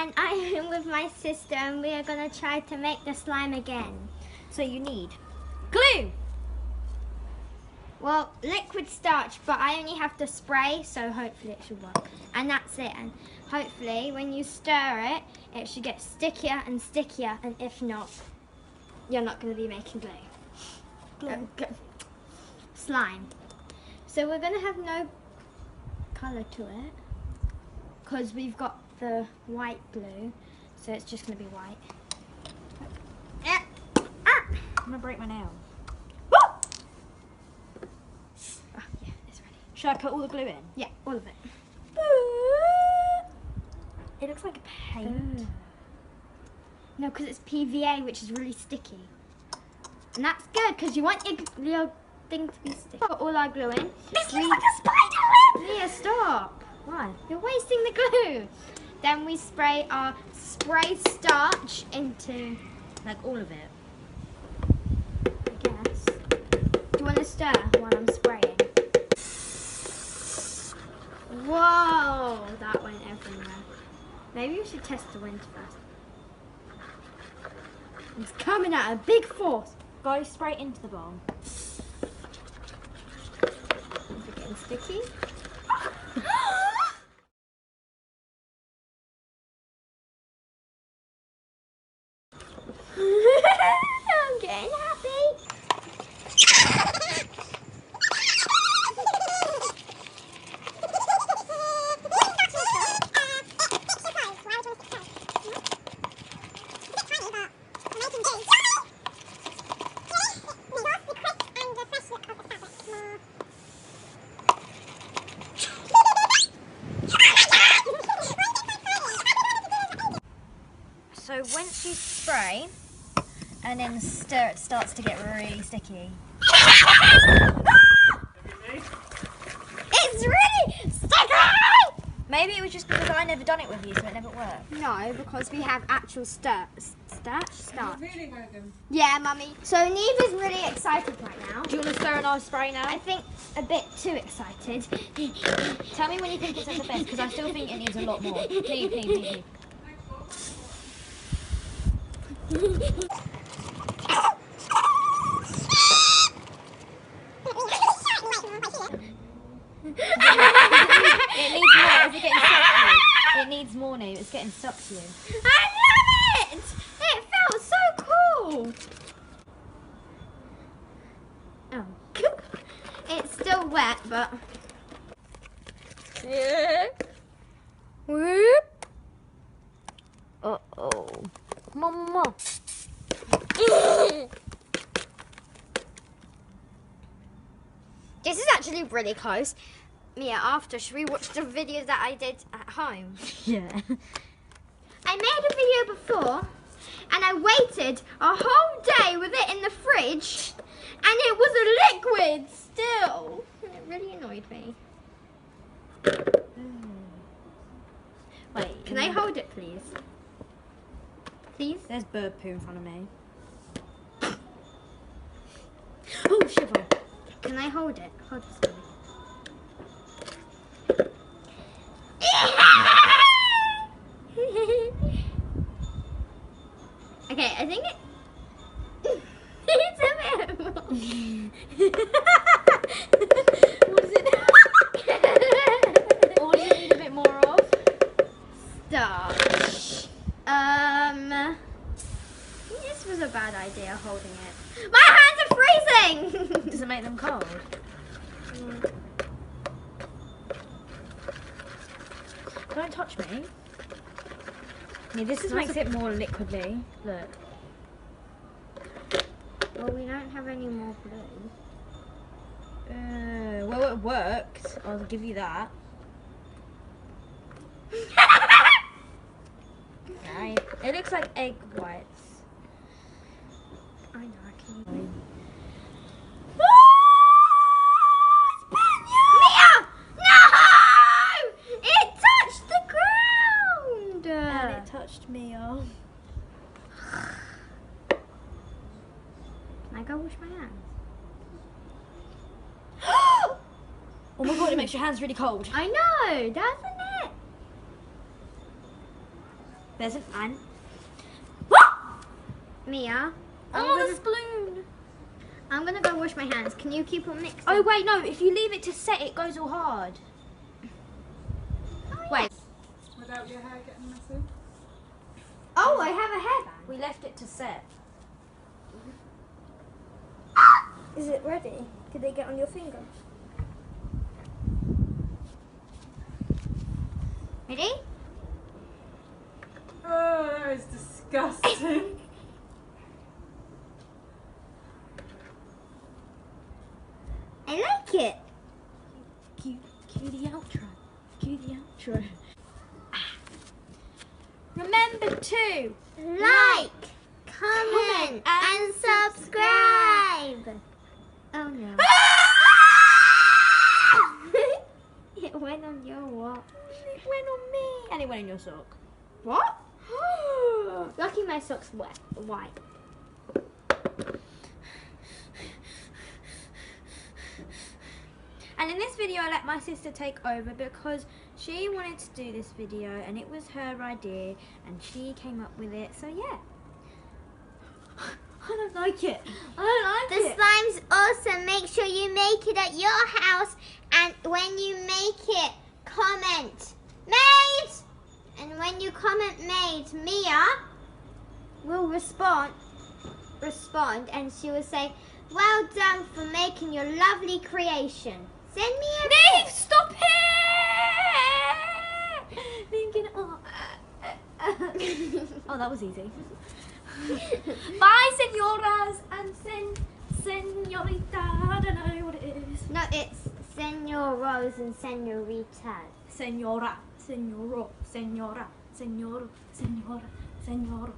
And I am with my sister and we are going to try to make the slime again. So you need glue. Well, liquid starch, but I only have to spray, so hopefully it should work. And that's it. And hopefully when you stir it, it should get stickier and stickier. And if not, you're not going to be making glue. Slime. So we're going to have no colour to it because we've got the white glue. So it's just going to be white. I'm going to break my nail. Yeah, it's ready. Should I put all the glue in? Yeah, all of it. It looks like paint. No, because it's PVA, which is really sticky. And that's good, because you want your thing to be sticky. Put all our glue in. This looks like a spider web! Leah, stop. Why? You're wasting the glue. Then we spray our spray starch into... Like all of it? I guess. Do you want to stir while I'm spraying? Whoa, that went everywhere. Maybe we should test the wind first. It's coming at a big force. Go straight into the bowl. Is it getting sticky? I'm getting happy. So once you spray and then stir, it starts to get really sticky. It's really sticky! Maybe it was just because I never done it with you, so it never worked. No, because we have actual starch. Really, Logan? Yeah, Mummy. So Niamh is really excited right now. Do you want to stir and I'll spray now? I think a bit too excited. Tell me when you think it's at the best, because I still think it needs a lot more. Please. It needs more, Niamh. It's getting stuck to you. I love it! It felt so cool. Oh. It's still wet, but... Whoop. Uh-oh. Mama. This is actually really close. Mia, after, should we watch the video that I did at home? Yeah. I made a video before, and I waited a whole day with it in the fridge, and it was a liquid still. And it really annoyed me. Wait. Can I hold it, please? Please? There's bird poo in front of me. Oh, shiver. Can I hold it? Hold this for me. Okay, I think it... it's a bit more. What is it? What do you need a bit more of? Starch. This was a bad idea, holding it. My hands are freezing! Does it make them cold? Don't touch me. Yeah, this just makes it more liquidy. Look. Well, we don't have any more glue. Well, it worked. I'll give you that. Right. It looks like egg whites. I know, I can... Touched me off. Can I go wash my hands? Oh my god, it makes your hands really cold. I know, doesn't it? There's an ant. Mia, Oh, the spoon. I'm gonna go wash my hands. Can you keep on mixing? Oh wait, no. If you leave it to set, it goes all hard. Wait. Without your hair getting messy. Oh, I have a hairband. We left it to set. Is it ready? Could they get on your finger? Ready? Oh, that is disgusting. I like it. Cue the outro. Cue the outro. Remember to Like, comment, and subscribe. Oh no. It went on your watch. It went on me. And it went in your sock. What? Lucky my socks white. And in this video I let my sister take over because she wanted to do this video and it was her idea and she came up with it, so yeah. I don't like it. I don't The like it. slime's awesome. Make sure you make it at your house, and when you make it, comment made. And when you comment made, Mia will respond, and she will say, "Well done for making your lovely creation. Send me a Niamh, stop it! Thinking, oh, that was easy. Bye, senoras and senorita. I don't know what it is. No, it's senoros and senoritas. Senora, senoro, senora, senora, senora, senora.